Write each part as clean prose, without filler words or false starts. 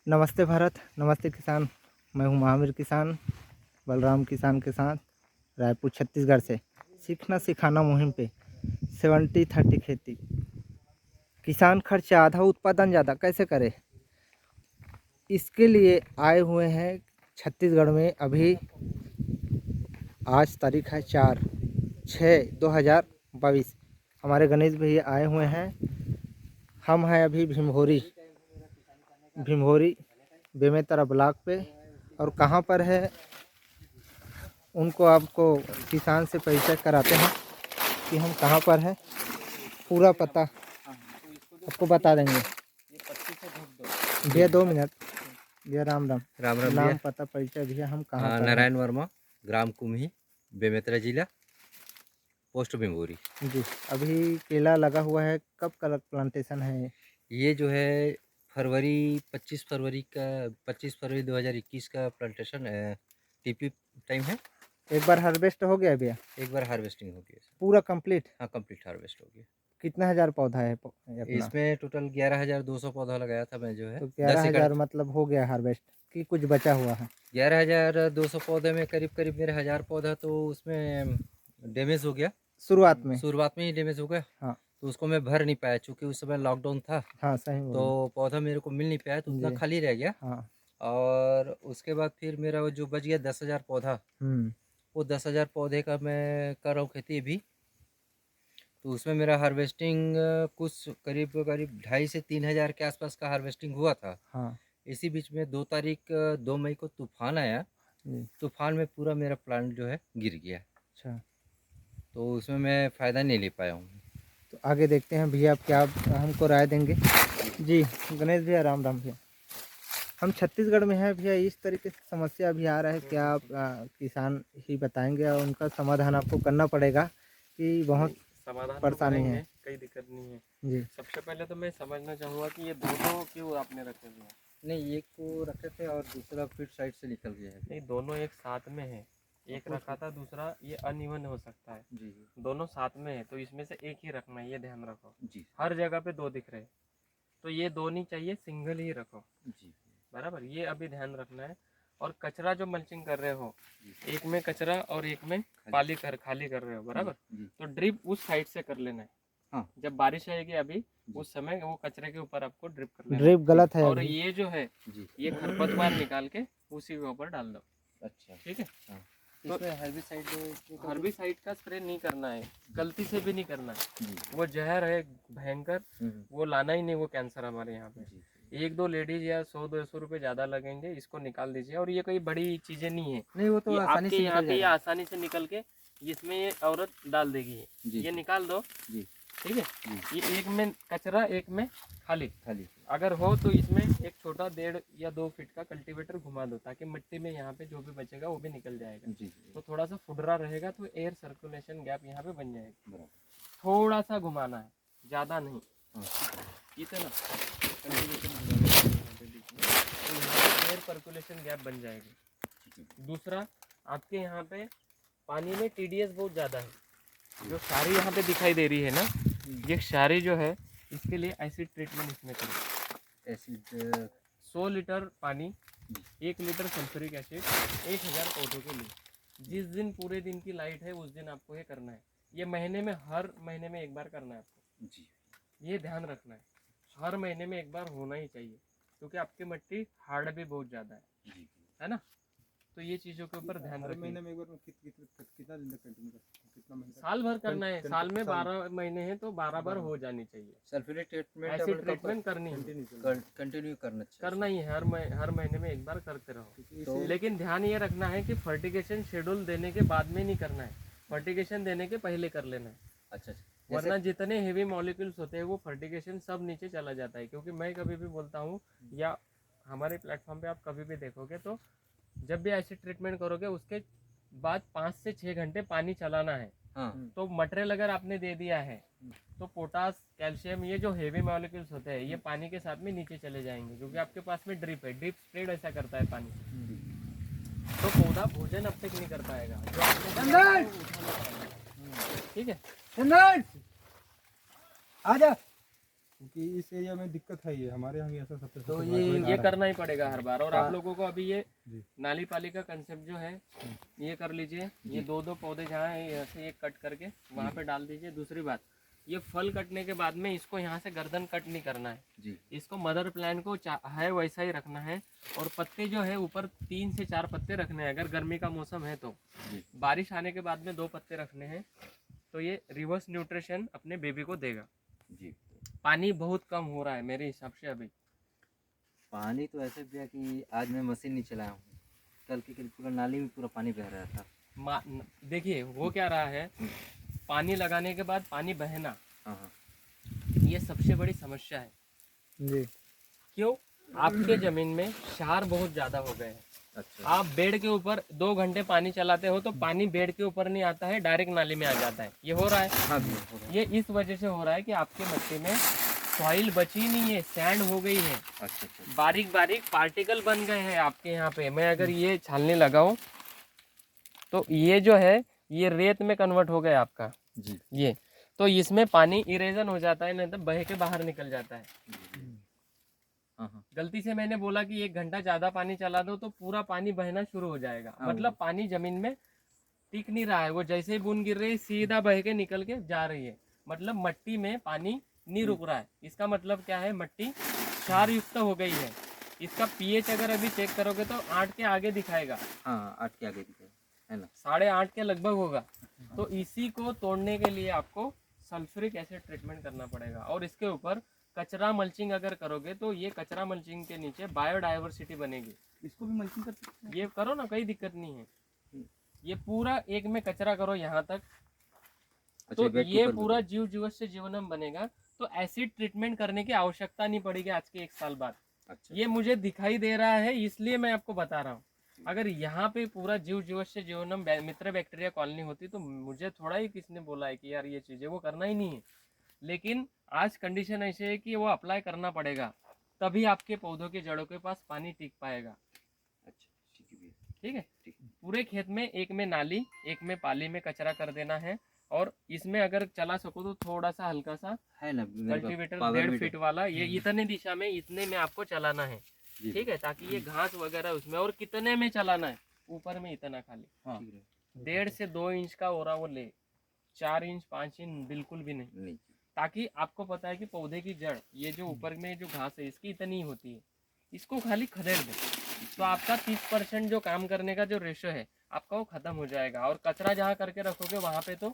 नमस्ते भारत, नमस्ते किसान। मैं हूं महावीर किसान, बलराम किसान के साथ रायपुर छत्तीसगढ़ से सीखना सिखाना मुहिम पे 70-30 खेती। किसान खर्च आधा उत्पादन ज़्यादा कैसे करे, इसके लिए आए हुए हैं छत्तीसगढ़ में। अभी आज तारीख है 4/6/2022। हमारे गणेश भैया आए हुए हैं। हम हैं अभी भीमभोरी बेमेतरा ब्लॉक पे, और कहाँ पर है उनको आपको किसान से परिचय कराते हैं कि हम कहाँ पर हैं। पूरा पता आपको बता देंगे। भैया 2 मिनट। भैया राम राम। राम राम नाम भैया। पता परिचय भैया, हम कहाँ पर हैं? नारायण वर्मा, ग्राम कुम्ही, बेमेतरा जिला, पोस्ट भीमभोरी। जी, अभी केला लगा हुआ है। कब का प्लांटेशन है? ये जो है 25 फरवरी 2021 का प्लांटेशन टीपी टाइम है। एक बार हार्वेस्ट हो गया भैया? एक बार हार्वेस्टिंग हो गया। पूरा कंप्लीट? हाँ, कंप्लीट हार्वेस्ट हो गया। कितना हजार पौधा है अपना? इसमें टोटल 11,200 पौधा लगाया था मैं, जो है तो 10 एकड़। 11,000 मतलब हो गया हार्वेस्ट कि कुछ बचा हुआ है? 11,200 पौधे में करीब करीब मेरे 1000 पौधा तो उसमें डैमेज हो गया। शुरुआत में ही डैमेज हो गया। हाँ तो उसको मैं भर नहीं पाया, चूँकि उस समय लॉकडाउन था। हाँ, सही तो बोले। पौधा मेरे को मिल नहीं पाया, तो उतना जी खाली रह गया। हाँ। और उसके बाद फिर मेरा वो जो बच गया 10,000 पौधा, वो 10,000 पौधे का मैं कर रहा हूँ खेती अभी। तो उसमें मेरा हार्वेस्टिंग कुछ करीब करीब 2,500 से 3,000 के आसपास का हार्वेस्टिंग हुआ था। हाँ इसी बीच में 2 मई को तूफान आया। जी। तूफान में पूरा मेरा प्लांट जो है गिर गया। अच्छा, तो उसमें मैं फ़ायदा नहीं ले पाया हूँ। तो आगे देखते हैं भैया, आप क्या हमको राय देंगे। जी गणेश भैया राम राम भैया। हम छत्तीसगढ़ में हैं भैया, इस तरीके से समस्या अभी आ रहा है। क्या आप किसान ही बताएंगे और उनका समाधान आपको करना पड़ेगा कि बहुत समाधान तो परेशानी करेंगे, है? कोई दिक्कत नहीं है। जी सबसे पहले तो मैं समझना चाहूँगा कि ये दोनों क्यों आपने रखे हुए हैं? नहीं, एक को रखे थे और दूसरा फिर साइड से निकल गया है। नहीं, दोनों एक साथ में है। एक रखा था, दूसरा ये अनइवन हो सकता है। जी जी दोनों साथ में है, तो इसमें से एक ही रखना है, ये ध्यान रखो। जी हर जगह पे 2 दिख रहे हैं, तो ये 2 नहीं चाहिए, सिंगल ही रखो। जी बराबर, ये अभी ध्यान रखना है। और कचरा जो मल्चिंग कर रहे हो, एक में कचरा और एक में खाली कर रहे हो, बराबर। जी। तो ड्रिप उस साइड से कर लेना है। हाँ। जब बारिश आएगी अभी, उस समय वो कचरे के ऊपर आपको ड्रिप कर लेना है। ड्रिप गलत है और अभी। ये जो है, जी। ये खरपतवार निकाल के उसी के ऊपर डाल दो। अच्छा। ठीक है। हाँ। तो इसमें हेर्बिसाइड हर्बिसाइड का स्प्रे नहीं करना है, गलती से भी नहीं करना है। जी। वो जहर है भयंकर, हम्म, वो लाना ही नहीं, वो कैंसर हमारे यहाँ पे। जी। 1-2 लेडीज या 100-200 रुपये ज़्यादा लगेंगे, इसको निकाल दीजिए। और ये कोई बड़ी चीज़ें नहीं है, नहीं, वो तो ये आसानी आपके से यहाँ निकल पे ये जाएगा। आसानी से निकल के इसमें ये औरत डाल देगी। जी। ये निकाल दो। जी। ठीक है। जी। ये एक में कचरा, एक में खाली। खाली। अगर हो तो इसमें एक छोटा 1.5 या 2 फीट का कल्टीवेटर घुमा दो, ताकि मिट्टी में यहाँ पे जो भी बचेगा वो भी निकल जाएगा। जी। तो थोड़ा सा फुडरा रहेगा, तो एयर सर्कुलेशन गैप यहाँ पे बन जाएगा। बराबर। थोड़ा सा घुमाना है, ज़्यादा नहीं। हाँ। इतना कल्टीवेशन घुमाना है यहाँ पे बीच में, तो यहाँ पे एयर सर्कुलेशन गैप बन जाएगी। दूसरा, आपके यहाँ पे पानी में TDS बहुत ज़्यादा है। जो क्षारी यहाँ पे दिखाई दे रही है ना, ये क्षारी जो है, इसके लिए एसिड ट्रीटमेंट इसमें करें। एसिड 100 लीटर पानी, 1 लीटर सल्फ्यूरिक एसिड, 1000 पौधों के लिए। जिस दिन पूरे दिन की लाइट है उस दिन आपको ये करना है। ये महीने में, हर महीने में एक बार करना है आपको। जी। ये ध्यान रखना है, हर महीने में एक बार होना ही चाहिए, क्योंकि आपकी मिट्टी हार्ड भी बहुत ज़्यादा है ना। तो ये चीज़ों के ऊपर ध्यान रखिए। महीने में एक बार में कितना दिन तक कंटिन्यू कितना महीना? साल भर करना है। साल में 12 महीने हैं तो 12 बार हो जानी चाहिए। सल्फ्यूरिक ट्रीटमेंट एसिड ट्रीटमेंट करनी है, कंटिन्यू करना चाहिए। करना ही है। हर महीने में एक बार करते रहो। तो लेकिन ध्यान ये रखना है कि फर्टिगेशन शेड्यूल देने के बाद में नहीं करना है, फर्टिगेशन देने के पहले कर लेना है। अच्छा। वरना जितने हेवी मॉलिक्यूल्स होते हैं वो फर्टिगेशन सब नीचे चला जाता है। क्योंकि मैं कभी भी बोलता हूँ, या हमारे प्लेटफॉर्म पे आप कभी भी देखोगे, तो जब भी एसिड ट्रीटमेंट करोगे उसके बाद 5 से 6 घंटे पानी चलाना है। हाँ। तो मटेरियल अगर आपने दे दिया है, तो पोटास, कैल्शियम, ये जो हेवी मॉलिक्यूल्स होते हैं, ये पानी के साथ में नीचे चले जाएंगे, क्योंकि आपके पास में ड्रिप है। ड्रिप स्प्रेड ऐसा करता है पानी, तो पौधा भोजन अब तक नहीं कर पाएगा जो आपने दिया है, वो उठा नहीं पाएगा। ठीक है। आजा। क्योंकि इस एरिया में दिक्कत है, ये हमारे यहाँ भी ऐसा सबसे तो सबसे बड़ा ये है। करना ही पड़ेगा हर बार। और आप हाँ। लोगों को अभी ये जी। नाली पाली का कंसेप्ट जो है ये कर लीजिए। ये दो दो पौधे जहाँ है ऐसे एक कट करके वहाँ पे डाल दीजिए। दूसरी बात, ये फल कटने के बाद में इसको यहाँ से गर्दन कट नहीं करना है जी। इसको मदर प्लांट को है वैसा ही रखना है। और पत्ते जो है ऊपर 3 से 4 पत्ते रखने हैं अगर गर्मी का मौसम है तो। जी। बारिश आने के बाद में 2 पत्ते रखने हैं, तो ये रिवर्स न्यूट्रिशन अपने बेबी को देगा। जी। पानी बहुत कम हो रहा है मेरे हिसाब से अभी। पानी तो ऐसे भी है कि आज मैं मशीन नहीं चलाया हूँ, कल के करीब पूरा नाली में पूरा पानी बह रहा था। देखिए हो क्या रहा है, पानी लगाने के बाद पानी बहना, हाँ हाँ। ये सबसे बड़ी समस्या है। जी। क्यों? आपके जमीन में क्षार बहुत ज्यादा हो गए हैं। अच्छा। आप बेड के ऊपर 2 घंटे पानी चलाते हो तो पानी बेड के ऊपर नहीं आता है, डायरेक्ट नाली में आ जाता है। ये हो रहा है। हाँ भी हो रहा है। ये इस वजह से हो रहा है कि आपके मिट्टी में सॉइल बची नहीं है, सैंड हो गई है, अच्छा अच्छा। बारीक बारीक पार्टिकल बन गए हैं आपके यहाँ पे। मैं अगर ये छानने लगाऊं तो ये जो है ये रेत में कन्वर्ट हो गया आपका। जी। ये तो इसमें पानी इरेजन हो जाता है, नहीं तो बह के बाहर निकल जाता है। हाँ हाँ। गलती से मैंने बोला कि 1 घंटा ज्यादा पानी चला दो तो पूरा पानी बहना शुरू हो जाएगा। हाँ, मतलब पानी जमीन में टिक नहीं रहा है, वो जैसे ही बूंद गिर रही है सीधा बह के निकल के जा रही है। मतलब मिट्टी में पानी नहीं रुक रहा है। इसका मतलब क्या है, मिट्टी क्षार युक्त हो गई है। इसका पीएच अगर अभी चेक करोगे तो 8 के आगे दिखाएगा, हाँ 8 के आगे दिखे है ना। 8.5 के लगभग होगा। तो इसी को तोड़ने के लिए आपको सल्फ्यूरिक एसिड ट्रीटमेंट करना पड़ेगा। और इसके ऊपर कचरा मल्चिंग अगर करोगे तो ये कचरा मल्चिंग के नीचे बायोडाइवर्सिटी बनेगी। इसको भी मल्चिंग कर सकते हैं। ये करो ना, कोई दिक्कत नहीं है। ये पूरा एक में कचरा करो यहाँ तक, तो बेड के ये ऊपर पूरा जीव जीवस से जीवनम बनेगा। तो एसिड ट्रीटमेंट करने की आवश्यकता नहीं पड़ेगी आज के 1 साल बाद। अच्छा। ये मुझे दिखाई दे रहा है इसलिए मैं आपको बता रहा हूँ। अगर यहाँ पे पूरा जीव जीवस से जीवनम मित्र बैक्टीरिया कॉलोनी होती तो मुझे थोड़ा ही किसने बोला है कि यार ये चीजें वो करना ही नहीं है। लेकिन आज कंडीशन ऐसे है कि वो अप्लाई करना पड़ेगा, तभी आपके पौधों के जड़ों के पास पानी टिक पाएगा। अच्छा ठीक है भैया। ठीक है। ठीक। पूरे खेत में एक में नाली, एक में पाली में कचरा कर देना है। और इसमें अगर चला सको तो थोड़ा सा हल्का सा है ना मेरे पास कल्टीवेटर power 1.5 meter। फीट वाला, ये इतने दिशा में इतने में आपको चलाना है। जी। ठीक है, ताकि ये घास वगैरह उसमें, और कितने में चलाना है, ऊपर में इतना खाली हाँ। ठीक है। 1.5 से 2 इंच का ओरा वो ले, 4 इंच 5 इंच बिल्कुल भी नहीं। नहीं। ताकि आपको पता है कि पौधे की जड़, ये जो ऊपर में जो घास है इसकी इतनी होती है, इसको खाली खदेड़ दे तो आपका 30% जो काम करने का जो रेशो है आपका वो खत्म हो जाएगा। और कचरा जहाँ करके रखोगे वहाँ पे तो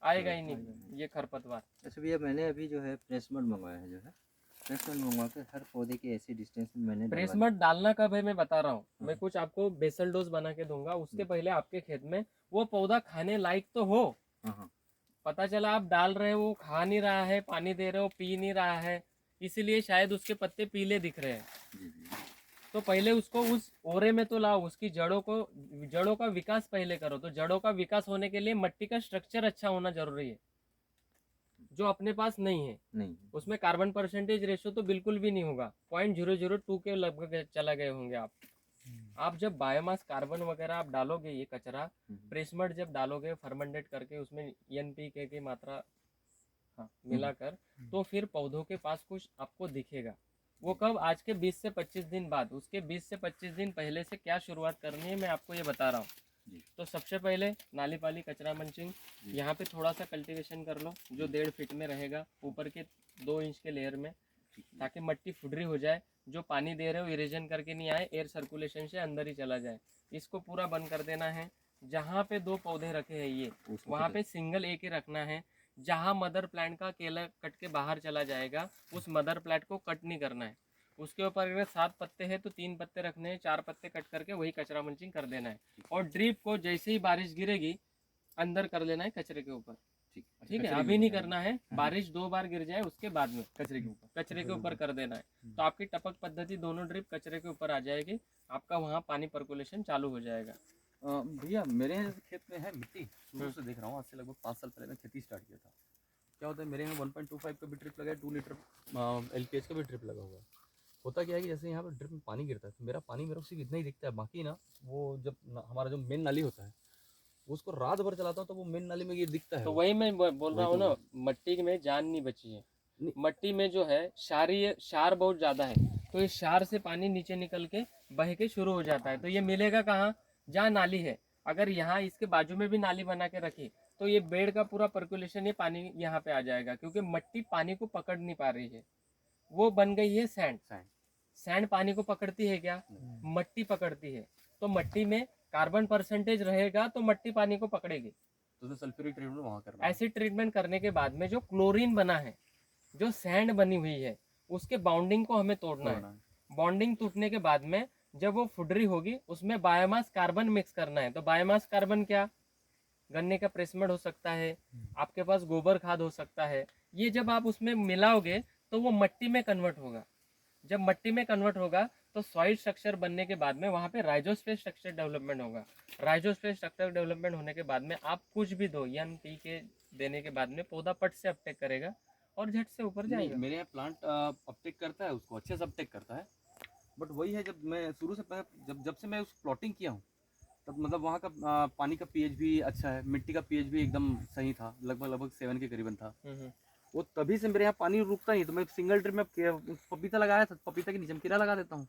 आएगा ही नहीं ये खरपतवार। अच्छा भैया, मैंने अभी जो है प्रेसमड मंगवाया है, जो है प्रेसमड मंगवा कर हर पौधे के ऐसे डिस्टेंस में मैंने डलवा प्रेसमट डालना कब है मैं बता रहा हूँ। मैं कुछ आपको बेसल डोज बना के दूंगा, उसके पहले आपके खेत में वो पौधा खाने लायक तो हो। दिया। हाँ हाँ। पता चला आप डाल रहे हो, वो खा नहीं रहा है, पानी दे रहे हो, पी नहीं रहा है, इसीलिए शायद उसके पत्ते पीले दिख रहे हैं। जी जी। तो पहले उसको उस ओरे में तो लाओ, उसकी जड़ों का विकास पहले करो। तो जड़ों का विकास होने के लिए मिट्टी का स्ट्रक्चर अच्छा होना जरूरी है, जो अपने पास नहीं है। नहीं। उसमें कार्बन परसेंटेज रेशो तो बिल्कुल भी नहीं होगा, 0.002 के लगभग चला गए होंगे आप। आप जब बायोमास कार्बन वगैरह आप डालोगे, ये कचरा प्रेसमड जब डालोगे फर्मेंटेट करके, उसमें NPK की मात्रा मिलाकर, तो फिर पौधों के पास कुछ आपको दिखेगा। वो कब? आज के 20 से 25 दिन बाद। उसके 20 से 25 दिन पहले से क्या शुरुआत करनी है मैं आपको ये बता रहा हूँ। तो सबसे पहले नाली पाली कचरा मंचिंग, यहाँ पे थोड़ा सा कल्टीवेशन कर लो जो 1.5 फीट में रहेगा, ऊपर के 2 इंच के लेयर में, ताकि मिट्टी फुडरी हो जाए। जो पानी दे रहे हो इरेजन करके नहीं आए, एयर सर्कुलेशन से अंदर ही चला जाए। इसको पूरा बंद कर देना है। जहाँ पे 2 पौधे रखे हैं ये, वहाँ पे सिंगल एक ही रखना है। जहाँ मदर प्लांट का केला कट के बाहर चला जाएगा, उस मदर प्लांट को कट नहीं करना है। उसके ऊपर अगर 7 पत्ते हैं तो 3 पत्ते रखने हैं, 4 पत्ते कट करके वही कचरा मल्चिंग कर देना है। और ड्रिप को जैसे ही बारिश गिरेगी अंदर कर लेना है कचरे के ऊपर। ठीक है, अभी नहीं करना है, बारिश 2 बार गिर जाए उसके बाद में कचरे के ऊपर कर देना है। तो आपकी टपक पद्धति दोनों ड्रिप कचरे के ऊपर आ जाएगी, आपका वहाँ पानी पर्कुलेशन चालू हो जाएगा। भैया मेरे यहाँ खेत में है मिट्टी, शुरू से देख रहा हूँ, आज से लगभग 5 साल पहले मैं खेती स्टार्ट किया था। क्या होता है, मेरे यहाँ 1.25 का भी ड्रिप लगा है, 2 लीटर LPH का भी ड्रिप लगा हुआ है। होता क्या है कि जैसे यहाँ पर ड्रिप में पानी गिरता है तो मेरा पानी मेरे को सिर्फ इतना ही दिखता है, बाकी ना वो जब हमारा जो मेन नाली होता है उसको रात भर चलाता हूँ तो वो मेन नाली में ये दिखता है। तो वही मैं बोल रहा हूँ ना, मिट्टी में जान नहीं बची है। मट्टी में जो है क्षार बहुत ज़्यादा है, तो इस क्षार से पानी नीचे निकल के बह के शुरू हो जाता है। तो ये मिलेगा कहाँ? जहाँ नाली है। अगर यहाँ इसके बाजू में भी नाली बना के रखी तो ये बेड का पूरा पर्कुलेशन, ये पानी यहाँ पे आ जाएगा, क्योंकि मट्टी पानी को पकड़ नहीं पा रही है। वो बन गई है सैंड। सैंड पानी को पकड़ती है क्या? मट्टी पकड़ती है। तो मट्टी में कार्बन परसेंटेज रहेगा तो मट्टी पानी को पकड़ेगी। तो सल्फ्यूरिक ट्रीटमेंट वहाँ करना है। एसिड ट्रीटमेंट करने के बाद में जो क्लोरीन बना है, जो सैंड बनी हुई है, उसके बाउंडिंग को हमें तोड़ना है। बॉन्डिंग टूटने के बाद में जब वो फुडरी होगी, उसमें बायोमास कार्बन मिक्स करना है। तो बायोमास कार्बन क्या? गन्ने का प्रेसमेंट हो सकता है, आपके पास गोबर खाद हो सकता है। ये जब आप उसमें मिलाओगे तो वो मट्टी में कन्वर्ट होगा। जब मट्टी में कन्वर्ट होगा तो सॉइल स्ट्रक्चर बनने के बाद में वहाँ पे राइजोस्फेयर स्ट्रक्चर डेवलपमेंट होगा। राइजोस्फेयर स्ट्रक्चर डेवलपमेंट होने के बाद में आप कुछ भी दो, NPK देने के बाद में पौधा पट से अपटेक करेगा और झट से ऊपर जाएगा। मेरे यहाँ प्लांट अपटेक करता है, उसको अच्छे से अपटेक करता है। बट वही है, जब मैं शुरू से जब से मैं उस प्लॉटिंग किया हूँ, तब मतलब वहाँ का पानी का pH भी अच्छा है, मिट्टी का pH भी एकदम सही था, लगभग 7 के करीबन था। वो तभी से मेरे यहाँ पानी रुकता नहीं। तो मैं सिंगल ट्रिप में पपीता लगाया था, पपीता के नीचे में कीड़ा लगा देता हूँ।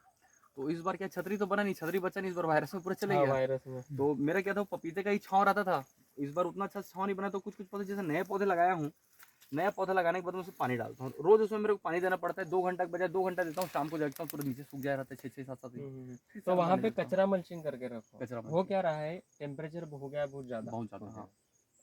तो इस बार क्या, छतरी तो बना नहीं, छतरी बचा नहीं, इस बार वायरस में पूरा चले गया। वायरस में तो मेरा क्या था, पपीते का ही छाँव रहता था। इस बार उतना अच्छा छाँव नहीं बना, तो कुछ पौधे जैसे नए पौधे लगाया हूँ, नया पौधा लगाने के बाद मैं उसमें पानी डालता हूँ। रोज उसमें मेरे को पानी देना पड़ता है, 2 घंटा के बजाय 2 घंटा देता हूँ। शाम को देखता हूँ पूरा नीचे सूख जाया रहता है, 6-7 दिन। तो वहाँ पे कचरा मल्चिंग करके रखो। कचरा हो क्या रहा है, टेम्परेचर हो गया है बहुत ज़्यादा। हाँ।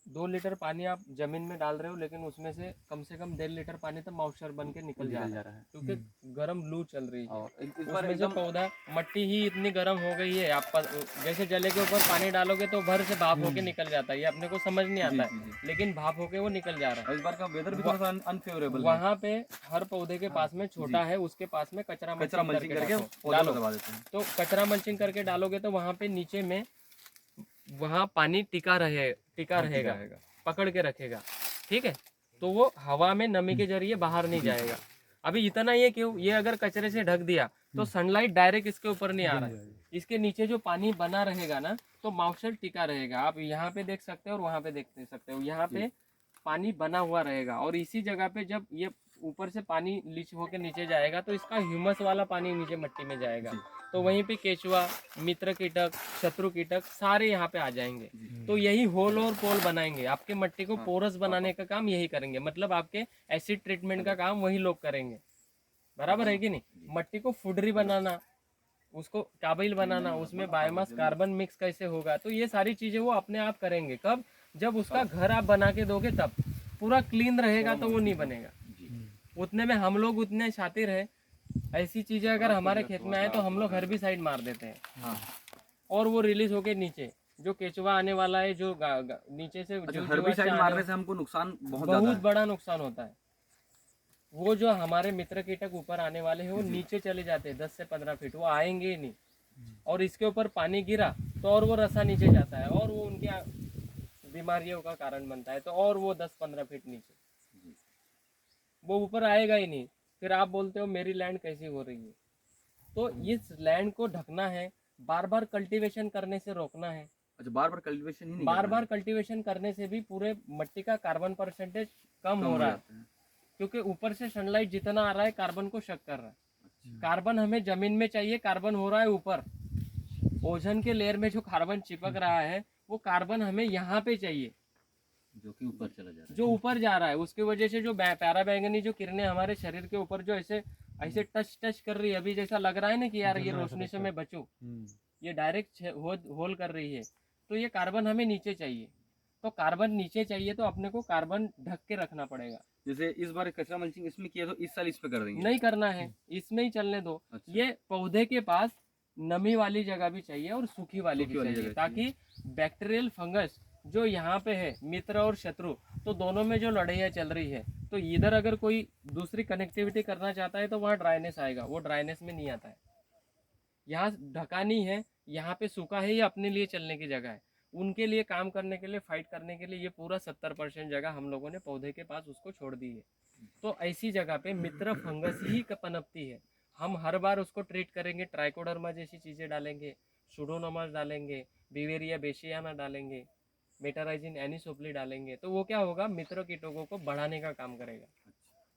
2 लीटर पानी आप जमीन में डाल रहे हो, लेकिन उसमें से कम 1.5 लीटर पानी तो मॉइस्चर बन के निकल जा रहा है, क्योंकि गर्म लू चल रही है। और इस बार उसमें से पौधा, मट्टी ही इतनी गर्म हो गई है, आप जैसे जले के ऊपर पानी डालोगे तो भर से भाप होके निकल जाता है। ये अपने को समझ नहीं आता है, लेकिन भाप होके वो निकल जा रहा है। इस बार का वेदर भी थोड़ा सा अनफेवरेबल। वहाँ पे हर पौधे के पास में छोटा है, उसके पास में कचरा मल्चिंग करके डालो। तो कचरा मल्चिंग करके डालोगे तो वहाँ पे नीचे में वहाँ पानी टिका रहेगा, पकड़ के रखेगा। ठीक है, तो वो हवा में नमी के जरिए बाहर नहीं जाएगा। अभी इतना ये क्यों, ये अगर कचरे से ढक दिया तो सनलाइट डायरेक्ट इसके ऊपर नहीं आ रहा है। इसके नीचे जो पानी बना रहेगा ना, तो मॉइस्चर टिका रहेगा। आप यहाँ पे देख सकते हो और वहाँ पे देख सकते हो, यहाँ पे पानी बना हुआ रहेगा। और इसी जगह पे जब ये ऊपर से पानी लीच होकर नीचे जाएगा तो इसका ह्यूमस वाला पानी नीचे मट्टी में जाएगा। तो वहीं पे केचुआ, मित्र कीटक, शत्रु कीटक सारे यहाँ पे आ जाएंगे। तो यही होल और पोल बनाएंगे, आपके मट्टी को पोरस बनाने का काम यही करेंगे। मतलब आपके एसिड ट्रीटमेंट का काम वही लोग करेंगे। बराबर है कि नहीं? मट्टी को फुडरी बनाना, उसको काबिल बनाना, उसमें बायोमास कार्बन मिक्स कैसे होगा, तो ये सारी चीजें वो अपने आप करेंगे। कब? जब उसका घर आप बना के दोगे तब। पूरा क्लीन रहेगा तो वो नहीं बनेगा। उतने में हम लोग उतने शातिर है, ऐसी चीजें अगर हमारे खेत में आए तो हम लोग हर्बिसाइड मार देते हैं और वो रिलीज होके नीचे जो केचुआ आने वाला है, जो नीचे से हर्बिसाइड मारने से हमको नुकसान बहुत बड़ा नुकसान होता है। वो जो हमारे मित्र कीटक ऊपर आने वाले हैं वो नीचे चले जाते हैं 10 से 15 फीट, वो आएंगे ही नहीं। और इसके ऊपर पानी गिरा तो और वो रसा नीचे जाता है और वो उनके बीमारियों का कारण बनता है। तो और वो 10-15 फीट नीचे, वो ऊपर आएगा ही नहीं। फिर आप बोलते हो मेरी लैंड कैसी हो रही है। तो इस लैंड को ढकना है, बार बार कल्टीवेशन करने से रोकना है। अच्छा, बार बार कल्टीवेशन ही नहीं, बार बार कल्टीवेशन करने से भी पूरे मट्टी का कार्बन परसेंटेज कम हो रहा है, क्योंकि ऊपर से सनलाइट जितना आ रहा है कार्बन को शक कर रहा है। कार्बन हमें जमीन में चाहिए, कार्बन हो रहा है ऊपर। ओजोन के लेयर में जो कार्बन चिपक रहा है वो कार्बन हमें यहाँ पे चाहिए, जो कि ऊपर चला जा रहा है, जो ऊपर जा रहा है। उसकी वजह से जो पैराबैंगनी जो किरणें हमारे शरीर के ऊपर जो ऐसे टच कर रही है, अभी जैसा लग रहा है ना कि यार ये रोशनी से मैं बचूं, ये डायरेक्ट होल कर रही है। तो ये कार्बन हमें नीचे चाहिए। तो कार्बन नीचे चाहिए तो अपने को कार्बन ढक के रखना पड़ेगा। जैसे इस बार कचरा मल्चिंग इसमें किया तो इस साल इस पे कर देंगे? नहीं करना है, इसमें ही चलने दो। अच्छा। ये पौधे के पास नमी वाली जगह भी चाहिए और सूखी वाली भी चाहिए, ताकि बैक्टीरियल फंगस जो यहाँ पे है, मित्र और शत्रु, तो दोनों में जो लड़ाइयाँ चल रही है, तो इधर अगर कोई दूसरी कनेक्टिविटी करना चाहता है तो वहाँ ड्राइनेस आएगा, वो ड्राइनेस में नहीं आता है। यहाँ ढका नहीं है, यहाँ पे सूखा है, ये अपने लिए चलने की जगह है। उनके लिए काम करने के लिए, फाइट करने के लिए ये पूरा 70% जगह हम लोगों ने पौधे के पास उसको छोड़ दी है। तो ऐसी जगह पे मित्र फंगस ही पनपती है। हम हर बार उसको ट्रीट करेंगे, ट्राइकोडर्मा जैसी चीज़ें डालेंगे, सुडोमोनास डालेंगे, बिवेरिया बेसियाना डालेंगे, मेटाराइजिन एनिसोप्ली डालेंगे, तो वो क्या होगा, मित्र कीटकों को बढ़ाने का काम करेगा।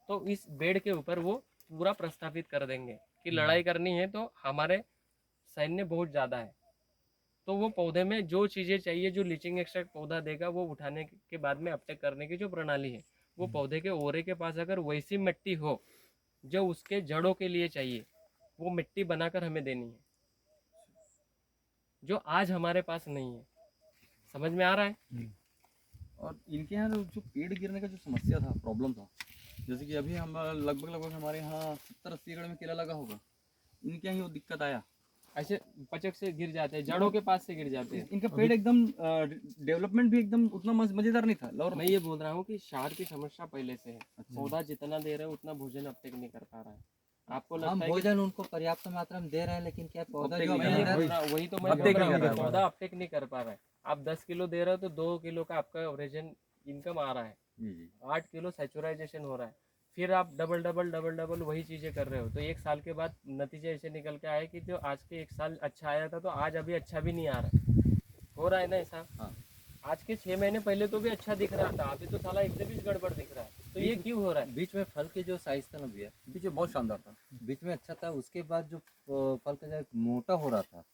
तो इस बेड के ऊपर वो पूरा प्रस्थापित कर देंगे कि लड़ाई करनी है तो हमारे सैन्य बहुत ज़्यादा है, तो वो पौधे में जो चीज़ें चाहिए, जो लीचिंग एक्सट्रैक्ट पौधा देगा, वो उठाने के बाद में अपटेक करने की जो प्रणाली है, वो पौधे के ओरे के पास अगर वैसी मिट्टी हो जो उसके जड़ों के लिए चाहिए, वो मिट्टी बनाकर हमें देनी है, जो आज हमारे पास नहीं है। समझ में आ रहा है? और इनके यहाँ जो पेड़ गिरने का जो समस्या था, प्रॉब्लम था, जैसे कि अभी हम लगभग हमारे यहाँ 70-80 एकड़ में केला लगा होगा, इनके यहाँ ये दिक्कत आया, ऐसे पचक से गिर जाते हैं, जड़ों के पास से गिर जाते हैं। इनका पेड़ एकदम डेवलपमेंट भी एकदम उतना मजेदार नहीं था। और मैं ये बोल रहा हूँ कि क्षार की समस्या पहले से है, पौधा जितना दे रहा है उतना भोजन अपटेक नहीं कर पा रहा है। आपको हम लगता है कि भोजन उनको पर्याप्त मात्रा में दे रहे हैं, लेकिन क्या पौधा अपटेक जो नहीं मैं कर ये रहा है। बोल रहा हूँ, वही तो मैं अपटेक बोल रहा नहीं कर हूँ, रहा है। पौधा अपटेक नहीं कर पा रहा है। आप 10 किलो दे रहे हो तो 2 किलो का आपका एवरेजन इनकम आ रहा है, जी जी 8 किलो सैचुराइजेशन हो रहा है। फिर आप डबल डबल डबल डबल वही चीज़ें कर रहे हो, तो 1 साल के बाद नतीजे ऐसे निकल के आए कि जो आज के 1 साल अच्छा आया था, तो आज अभी अच्छा भी नहीं आ रहा है। हो रहा है ना ऐसा? हाँ। आज के 6 महीने पहले तो भी अच्छा दिख रहा था, अभी तो साला एकदम ही गड़बड़ दिख रहा है। तो ये क्यों हो रहा है? बीच में फल के जो साइज था ना भैया, पीछे बहुत शानदार था। बीच में अच्छा था, उसके बाद जो फल का जो मोटा हो रहा था,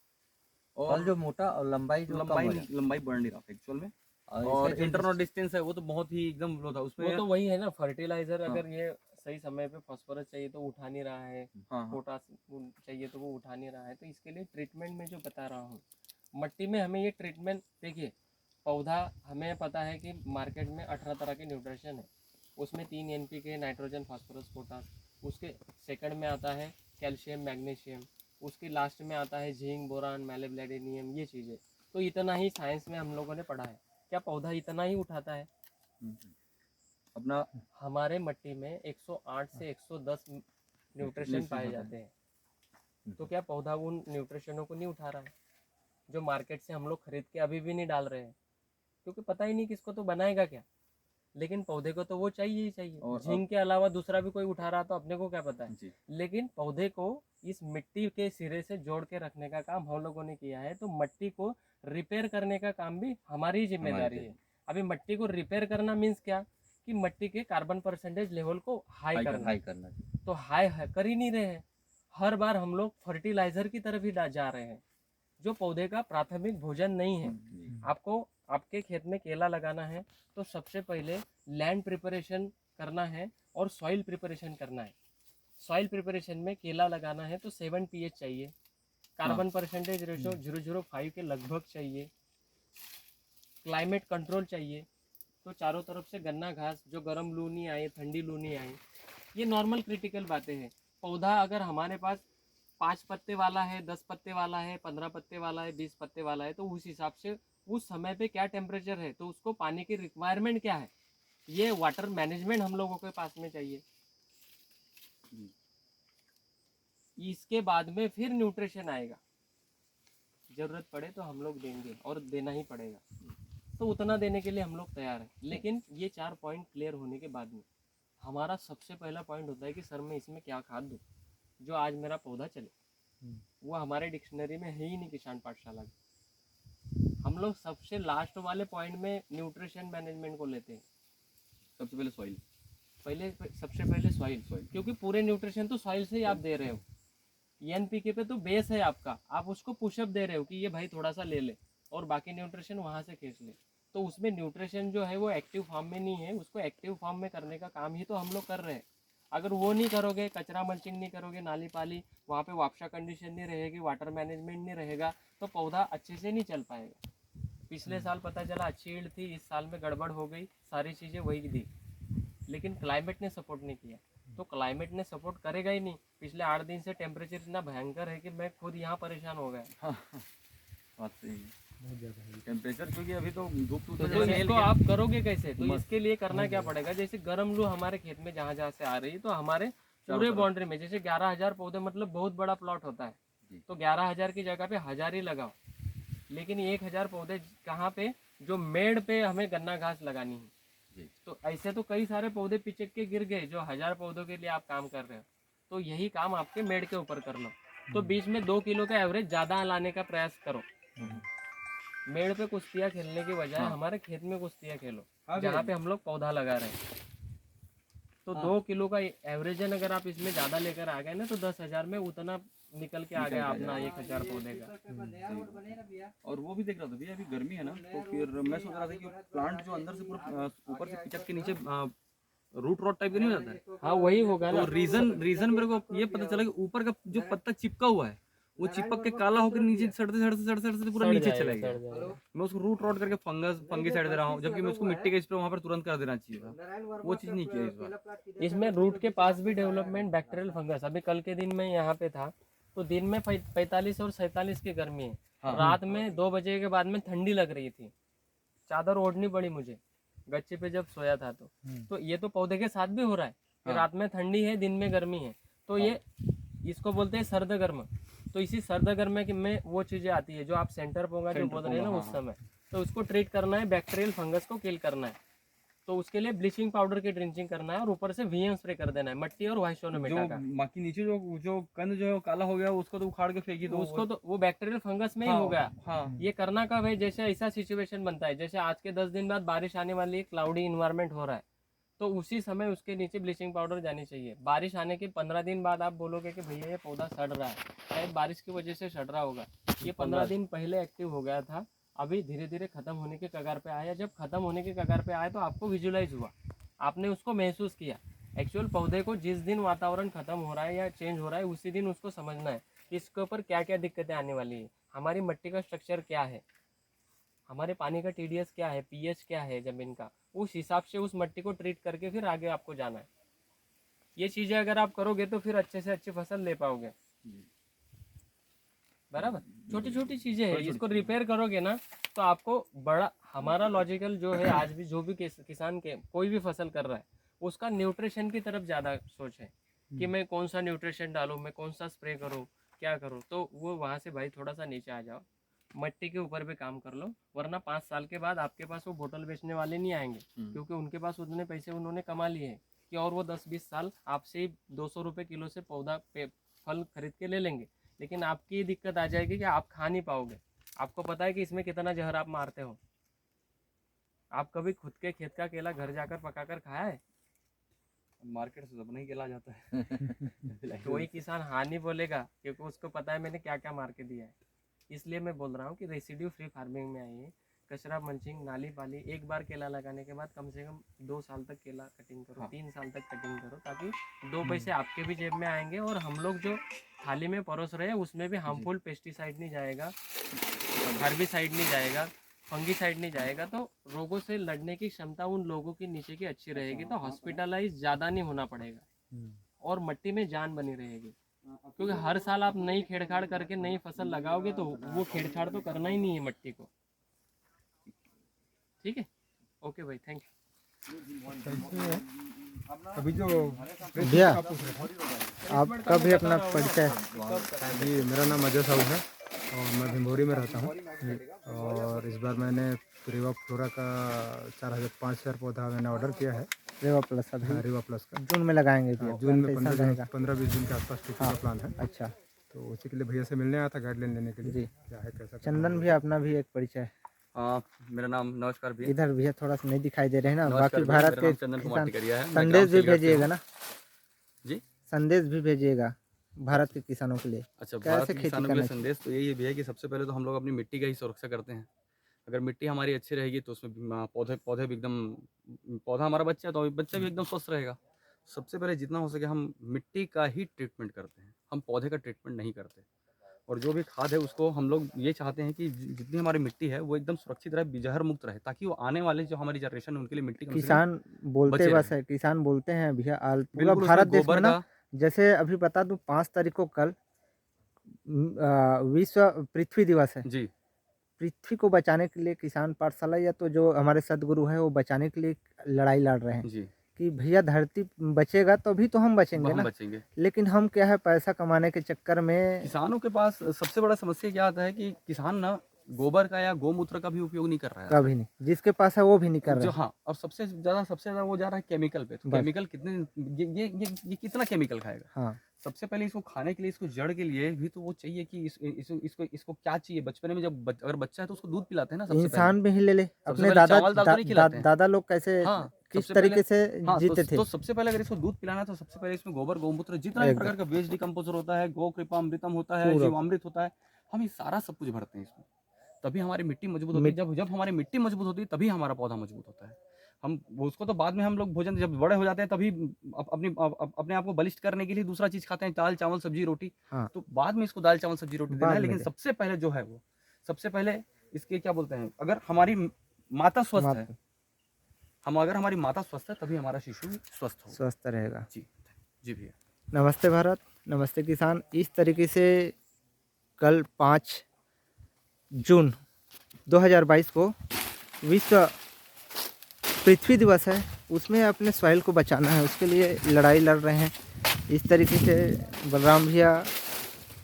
और फल जो मोटा और लंबाई जो कम हो रहा लंबाई बढ़ नहीं रहा था एक्चुअल में। और और इसका जो इंटरनल डिस्टेंस है वो तो बहुत ही एकदम लो था उसमें। वो तो वही है ना, फर्टिलाइजर हाँ। अगर ये सही समय पे फास्फोरस चाहिए तो उठा नहीं रहा है, हाँ हाँ पोटास चाहिए तो वो उठा नहीं रहा है। तो इसके लिए ट्रीटमेंट में जो बता रहा हूँ, मट्टी में हमें ये ट्रीटमेंट, देखिए पौधा हमें पता है कि मार्केट में 18 तरह के न्यूट्रिशन है, उसमें 3 NPK, नाइट्रोजन, फास्फोरस, पोटास, उसके सेकंड में आता है कैल्शियम, मैग्नीशियम, उसके लास्ट में आता है जिंक, बोरान, मैलिब्लेडिनियम, ये चीज़ें। तो इतना ही साइंस में हम लोगों ने पढ़ा है। क्या पौधा इतना ही उठाता है? अपना हमारे मट्टी में 108 से 110 न्यूट्रिशन पाए जाते हैं, तो क्या पौधा उन न्यूट्रिशनों को नहीं उठा रहा है, जो मार्केट से हम लोग खरीद के अभी भी नहीं डाल रहे हैं? क्योंकि पता ही नहीं किसको तो बनाएगा क्या, लेकिन पौधे को तो वो चाहिए ही चाहिए। और झिंक के अलावा दूसरा भी कोई उठा रहा तो अपने को क्या पता है, जी लेकिन पौधे को इस मिट्टी के सिरे से जोड़ के रखने का काम हम लोगों ने किया है, तो मट्टी को रिपेयर करने का काम भी हमारी जिम्मेदारी है। अभी मट्टी को रिपेयर करना मीन्स क्या, कि मट्टी के कार्बन परसेंटेज लेवल को हाई करना। हाई करना चाहिए। तो हाई कर ही नहीं रहे हैं, हर बार हम लोग फर्टिलाइजर की तरफ ही जा रहे हैं, जो पौधे का प्राथमिक भोजन नहीं है। जी आपको आपके खेत में केला लगाना है तो सबसे पहले लैंड प्रिपरेशन करना है और सॉइल प्रिपरेशन करना है। सॉइल प्रिपरेशन में केला लगाना है तो 7 pH चाहिए, कार्बन परसेंटेज रेशो 0.005 के लगभग चाहिए, क्लाइमेट कंट्रोल चाहिए, तो चारों तरफ से गन्ना घास, जो गर्म लू नहीं आए, ठंडी लू नहीं आए, ये नॉर्मल क्रिटिकल बातें हैं। पौधा अगर हमारे पास 5 पत्ते वाला है, 10 पत्ते वाला है, 15 पत्ते वाला है, 20 पत्ते वाला है, तो उस हिसाब से उस समय पे क्या टेम्परेचर है, तो उसको पानी की रिक्वायरमेंट क्या है, ये वाटर मैनेजमेंट हम लोगों के पास में चाहिए। इसके बाद में फिर न्यूट्रिशन आएगा, जरूरत पड़े तो हम लोग देंगे और देना ही पड़ेगा, तो उतना देने के लिए हम लोग तैयार हैं। लेकिन ये 4 पॉइंट क्लियर होने के बाद में हमारा सबसे पहला पॉइंट होता है कि सर मैं इसमें क्या खाद दूँ जो आज मेरा पौधा चले। वो हमारे डिक्शनरी में है ही नहीं किसान पाठशाला की। हम लोग सबसे लास्ट वाले पॉइंट में न्यूट्रिशन मैनेजमेंट को लेते हैं। सबसे पहले सॉइल, सबसे पहले सॉइल, क्योंकि पूरे न्यूट्रिशन तो सॉइल से ही आप दे रहे हो। NPK पे तो बेस है आपका, आप उसको पुशअप दे रहे हो कि ये भाई थोड़ा सा ले ले और बाकी न्यूट्रिशन वहाँ से खींच ले। तो उसमें न्यूट्रिशन जो है वो एक्टिव फॉर्म में नहीं है, उसको एक्टिव फॉर्म में करने का काम ही तो हम लोग कर रहे हैं। अगर वो नहीं करोगे, कचरा मल्चिंग नहीं करोगे, नाली पाली, वहाँ पे वापसा कंडीशन नहीं रहेगी, वाटर मैनेजमेंट नहीं रहेगा, तो पौधा अच्छे से नहीं चल पाएगा। पिछले साल पता चला अच्छी ईल्ड थी, इस साल में गड़बड़ हो गई, सारी चीज़ें वही दी, लेकिन क्लाइमेट ने सपोर्ट नहीं किया। तो क्लाइमेट ने सपोर्ट करेगा ही नहीं। पिछले 8 दिन से टेम्परेचर इतना भयंकर है कि मैं खुद यहाँ परेशान हो गया। बात सही है। टेम्परेचर क्योंकि अभी तो धूप तो इसको आप करोगे कैसे? तो इसके लिए करना क्या पड़ेगा, जैसे गर्म लू हमारे खेत में जहाँ जहाँ से आ रही है, तो हमारे पूरे बाउंड्री में जैसे 11,000 पौधे, मतलब बहुत बड़ा प्लॉट होता है, तो 11,000 की जगह पे 1,000 ही लगाओ, लेकिन 1,000 पौधे कहाँ पे, जो मेड़ पे हमें गन्ना घास लगानी है। तो ऐसे तो कई सारे पौधे पिचक के गिर गए जो 1,000 पौधों के लिए आप काम कर रहे हो, तो यही काम आपके मेड़ के ऊपर कर लो। तो बीच में 2 किलो का एवरेज ज़्यादा लाने का प्रयास करो। मेड़ पे कुश्तियाँ खेलने की बजाय हमारे खेत में कुश्तियाँ खेलो, जहाँ पे हम लोग पौधा लगा रहे हैं। तो हाँ। 2 किलो का एवरेजन अगर आप इसमें ज़्यादा लेकर आ गए ना तो 10,000 में उतना निकल के आ गया अपना 1,000 पौधे का। और वो भी देख रहा था भैया, अभी गर्मी है ना, तो फिर मैं सोच रहा था कि प्लांट जो अंदर से पूरा ऊपर से पिचक के नीचे रूट रॉट टाइप का नहीं हो जाता है, हाँ वही होगा तो ना। रीजन मेरे को ये पता चला कि ऊपर का जो पत्ता चिपका हुआ है वो चिपक के काला होकर नीचे सड़ते पूरा नीचे चला गया। मैं उसको रूट रॉट करके फंगिसाइड दे रहा हूँ, जबकि मैं उसको मिट्टी का स्प्रे वहां पर तुरंत कर देना चाहिए था, वो चीज नहीं किया इस बार। इसमें रूट के पास भी डेवलपमेंट बैक्टीरियल फंगस, अभी कल के दिन में यहाँ पे था तो दिन में 45 और 47 की गर्मी है, हाँ। रात में 2 बजे के बाद में ठंडी लग रही थी, चादर ओढ़नी पड़ी मुझे गच्चे पे जब सोया था। तो ये तो पौधे के साथ भी हो रहा है कि हाँ। रात में ठंडी है दिन में गर्मी है, तो ये इसको बोलते हैं सर्द गर्म। तो इसी सर्द गर्म में वो चीजें आती है जो आप सेंटर पोंगा जो बोल रहे हैं ना उस समय, तो उसको ट्रीट करना है, बैक्टीरियल फंगस को किल करना है। तो उसके लिए ब्लीचिंग पाउडर की ड्रिंचिंग करना है और ऊपर से वीएम स्प्रे कर देना है मट्टी और वाइसोनोमेटा जो का। बाकी नीचे जो कंद जो है वो काला हो गया, उसको तो उखाड़ के फेंकी तो दो उसको तो वो बैक्टीरियल फंगस में ही हो गया। हाँ। ये करना कब है, जैसे ऐसा सिचुएशन बनता है जैसे आज के 10 दिन बाद बारिश आने वाली है, क्लाउडी इन्वायरमेंट हो रहा है, तो उसी समय उसके नीचे ब्लीचिंग पाउडर जानी चाहिए। बारिश आने के 15 दिन बाद आप बोलोगे कि भैया ये पौधा सड़ रहा है, शायद बारिश की वजह से सड़ रहा होगा। ये 15 दिन पहले एक्टिव हो गया था, अभी धीरे धीरे खत्म होने के कगार पे आया। जब खत्म होने के कगार पे आया तो आपको विजुलाइज हुआ, आपने उसको महसूस किया। एक्चुअल पौधे को जिस दिन वातावरण खत्म हो रहा है या चेंज हो रहा है उसी दिन उसको समझना है कि इसके ऊपर क्या क्या दिक्कतें आने वाली है, हमारी मिट्टी का स्ट्रक्चर क्या है, हमारे पानी का टीडीएस क्या है, पीएच क्या है ज़मीन का, उस हिसाब से उस मिट्टी को ट्रीट करके फिर आगे आपको जाना है। ये चीज़ें अगर आप करोगे तो फिर अच्छे से अच्छी फसल ले पाओगे। बराबर, छोटी छोटी चीज़ें हैं, इसको रिपेयर करोगे ना तो आपको बड़ा, हमारा लॉजिकल जो है आज भी जो भी किसान के कोई भी फसल कर रहा है उसका न्यूट्रिशन की तरफ ज़्यादा सोच है कि मैं कौन सा न्यूट्रिशन डालूँ, मैं कौन सा स्प्रे करूँ, क्या करूँ। तो वो वहाँ से भाई थोड़ा सा नीचे आ जाओ, मिट्टी के ऊपर भी काम कर लो, वरना 5 साल के बाद आपके पास वो बोतल बेचने वाले नहीं आएंगे, क्योंकि उनके पास उतने पैसे उन्होंने कमा लिए हैं कि और वो 10-20 साल आपसे ही 200 रुपये किलो से पौधा फल खरीद के ले लेंगे। लेकिन आपकी ये दिक्कत आ जाएगी कि आप खा नहीं पाओगे। आपको पता है कि इसमें कितना जहर आप मारते हो। आप कभी खुद के खेत का केला घर जाकर पकाकर खाया है? मार्केट से अपना ही केला जाता है। तो वही किसान हाँ नहीं बोलेगा, क्योंकि उसको पता है मैंने क्या क्या मार के दिया है। इसलिए मैं बोल रहा हूँ कि रेसिड्यू फ्री फार्मिंग में आइए, कचरा मल्चिंग, नाली पाली, एक बार केला लगाने के बाद कम से कम 2 साल तक केला कटिंग करो, 3 साल तक कटिंग करो, ताकि 2 पैसे आपके भी जेब में आएंगे और हम लोग जो थाली में परोस रहे हैं उसमें भी हार्मफुल पेस्टिसाइड नहीं जाएगा, हर्बिसाइड नहीं जाएगा, फंगीसाइड नहीं जाएगा, तो रोगों से लड़ने की क्षमता उन लोगों की नीचे की अच्छी रहेगी, तो हॉस्पिटलाइज ज़्यादा नहीं होना पड़ेगा और मिट्टी में जान बनी रहेगी। क्योंकि हर साल आप नई छेड़छाड़ करके नई फसल लगाओगे तो वो छेड़छाड़ तो करना ही नहीं है मिट्टी को। ठीक है, ओके भाई, थैंक यू। अभी जो भैया आपका भी अपना परिचय। जी, मेरा नाम अजय साहू है और मैं भिंभोरी में रहता हूँ। और इस बार मैंने रेवा फ्लोरा का 5,000 पौधा मैंने ऑर्डर किया है। रेवा प्लस अभी हाँ, रेवा प्लस का जून में लगाएंगे भैया, जून में कैसा रहेगा? 15-20 दिन के आसपास टिकने का प्लान है। अच्छा, तो उसी के लिए भैया से मिलने आया था, गाइडलाइन लेने के लिए जी। क्या है कैसा। चंदन भैया अपना भी एक परिचय। मेरा नाम, नमस्कार भैया। इधर भैया थोड़ा सा नहीं दिखाई दे रहे हैं ना, नमस्कार बाकी भैया, भारत मेरा के नाम चंदन कुमार किसान टिकरिया है। मैं संदेश ग्राम भी सिलगढ़ से भेजिएगा हूँ। ना, जी, संदेश भी भेजिएगा भारत के किसानों के लिए। अच्छा, कैसे भारत के खेती किसानों के लिए करना संदेश तो यही है भैया कि सबसे पहले तो हम लोग अपनी मिट्टी का ही सुरक्षा करते हैं। अगर मिट्टी हमारी अच्छी रहेगी तो उसमें पौधे भी एकदम, पौधा हमारा बच्चा है तो बच्चा भी एकदम स्वस्थ रहेगा। सबसे पहले जितना हो सके हम मिट्टी का ही ट्रीटमेंट करते हैं, हम पौधे का ट्रीटमेंट नहीं करते। और जो भी खाद है उसको हम लोग ये चाहते हैं कि जितनी हमारी मिट्टी है वो एकदम सुरक्षित रहे, जहर मुक्त रहे, ताकि वो आने वाले जो हमारी जनरेशन है उनके लिए मिट्टी कम से कम किसान बोलते बचे बस रहे। है, किसान बोलते हैं भैया पूरा बिल्कुल भारत उसमें देश में गोबर ना, का, जैसे अभी बता दूं 5 तारीख को कल विश्व पृथ्वी दिवस है। जी पृथ्वी को बचाने के लिए किसान पाठशाला या तो जो हमारे सदगुरु है वो बचाने के लिए लड़ाई लड़ रहे हैं जी, कि भैया धरती बचेगा तो भी तो हम बचेंगे हम ना। बचेंगे। लेकिन हम क्या है, पैसा कमाने के चक्कर में किसानों के पास सबसे बड़ा समस्या क्या आता है कि किसान ना गोबर का या गौमूत्र का भी उपयोग नहीं कर रहा है। कभी नहीं, जिसके पास है वो भी नहीं कर जो रहे। हाँ, और सबसे ज्यादा वो जा रहा है केमिकल पे। तो बस। केमिकल कितने, ये कितना केमिकल खाएगा। हाँ, सबसे पहले इसको खाने के लिए, इसको जड़ के लिए भी तो वो चाहिए कि इसको क्या चाहिए। बचपन में जब अगर बच्चा है तो उसको दूध पिलाते हैं ना सबसे इंसान भी ही ले ले, अपने पहले चावल दाल तो नहीं खिलाते हैं। दादा लोग कैसे हाँ। किस सबसे पहले- तरीके से हाँ, जीते थे? तो सबसे पहले अगर इसको दूध पिलाना है तो सबसे पहले इसमें गोबर गौमूत्र जितना भी एकदम। प्रकार का वेस्ट डिकम्पोजर होता है, गौ कृपामृतम होता है, पूरा। जीवामृत होता है, हम ये सारा सब कुछ भरते हैं इसमें। तभी हमारी मिट्टी मजबूत होती है। मिट जब जब हमारी मिट्टी मजबूत होती है तभी हमारा पौधा मजबूत होता है। हम वो उसको तो बाद में हम लोग भोजन जब बड़े हो जाते हैं तभी अपने आप को बलिष्ठ करने के लिए दूसरा चीज़ खाते हैं, दाल, चावल, सब्जी, रोटी। हाँ, तो बाद में इसको दाल, चावल, सब्जी, रोटी देना बाद है, में लेकिन दे। सबसे पहले जो है वो सबसे पहले इसके क्या बोलते हैं, अगर हमारी माता स्वस्थ है, मात अगर हमारी माता स्वस्थ है तभी हमारा शिशु भी स्वस्थ होगा। स्वस्थ रहेगा। जी, जी भैया। नमस्ते भारत, नमस्ते किसान। इस तरीके से कल 5 जून 2022 को विश्व पृथ्वी दिवस है, उसमें अपने सॉइल को बचाना है, उसके लिए लड़ाई लड़ रहे हैं। इस तरीके से बलराम भैया,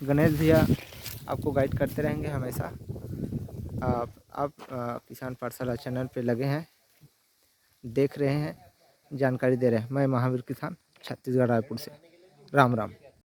गणेश भैया आपको गाइड करते रहेंगे हमेशा। आप किसान पाठशाला चैनल पे लगे हैं, देख रहे हैं, जानकारी दे रहे हैं। मैं महावीर किसान, छत्तीसगढ़, रायपुर से। राम राम।